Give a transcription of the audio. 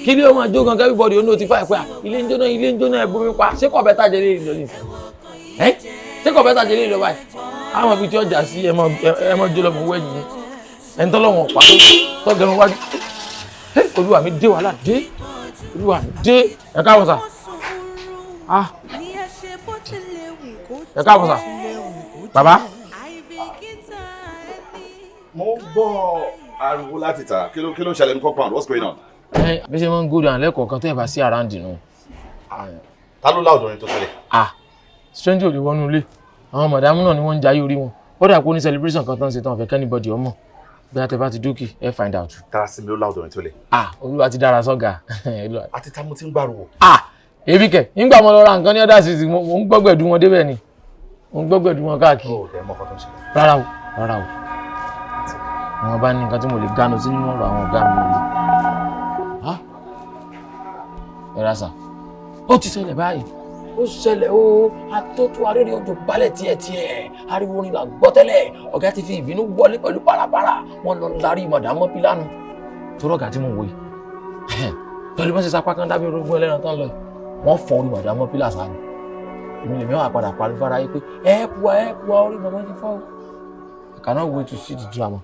kí ni ó máa jó gan everybody ó notify pé ilé ń jóná ẹ bomi pa ṣé kò bẹ́tà jẹ́ lé ìlọ ni ṣé kò bẹ́tà jẹ́ lé ìlọ báyìí àwọn ibi tí ọjà sí ẹ mọ jó lọ́mọ wẹ́ẹ̀jì ni ẹ̀ ń tọ́lọ́wọ̀n pa tọ́gẹ̀rún wájú olúwa mi dé wàhálà dé olúwa mi dé ẹ káàbọ̀ sà ẹ káàbọ̀ sà bàbá. mo gbọ́ ariwo láti ta kí ló ń ṣẹlẹ̀ ní compound what's going on. bí ṣe máa ń go down lẹ́kọ̀ọ̀kan tó ẹ̀ bá sí around nù. ta ló láòdù orin tó tẹ́lẹ̀. stranger ò lè wọnú ilé àwọn mọ̀dámù náà ni wọ́n ń jayé orí wọn ó dà pé ó ní celebration kan tó ń ṣe tán fẹ́ kẹ́nìbọ̀dì ọmọ bí a tẹ bá ti dókè ẹ find out. tara sí mi ló láòdù orin tó lè. olúwa ti dára sọ́gà. àti tá mo ti ń gbàrúwò. èmi kẹ̀ nígbà mo lọ ra nǹkan ní ọ̀dà sí mo ń gbọ́gbẹ̀dù wọn débẹ̀ ni mo ń gbọ́gbẹ̀dù wọn káàkiri. rárá o àwọn bá ní nǹkan tí mo lè gánú sí nínú ọ̀rọ̀ àwọn ọ̀gá mi nìyí. ẹ ra sà ó ti ṣẹlẹ̀ báyìí ó ṣẹlẹ̀ ó atótó arére ojú balẹ̀ tiẹ̀ ariwo orin là gbọ́ tẹ́lẹ̀ ọ̀gá ti fi ìbínú wọlé pẹ̀lú parapara wọn lọ larí mọ̀dámọ́ pílánù tó rọ̀gà tí mo wò yìí pẹ̀lú bọ́sẹ̀ sapá kan dábí orogún ẹlẹ́ran tán lọ wọ́n fọ orí mọ̀dámọ́ pílà sáà ni èmi lè mẹ́wàá padà parí fara yìí pé ẹ pu orí mọ̀mọ́ ti fọ́ I cannot wait to see the drama.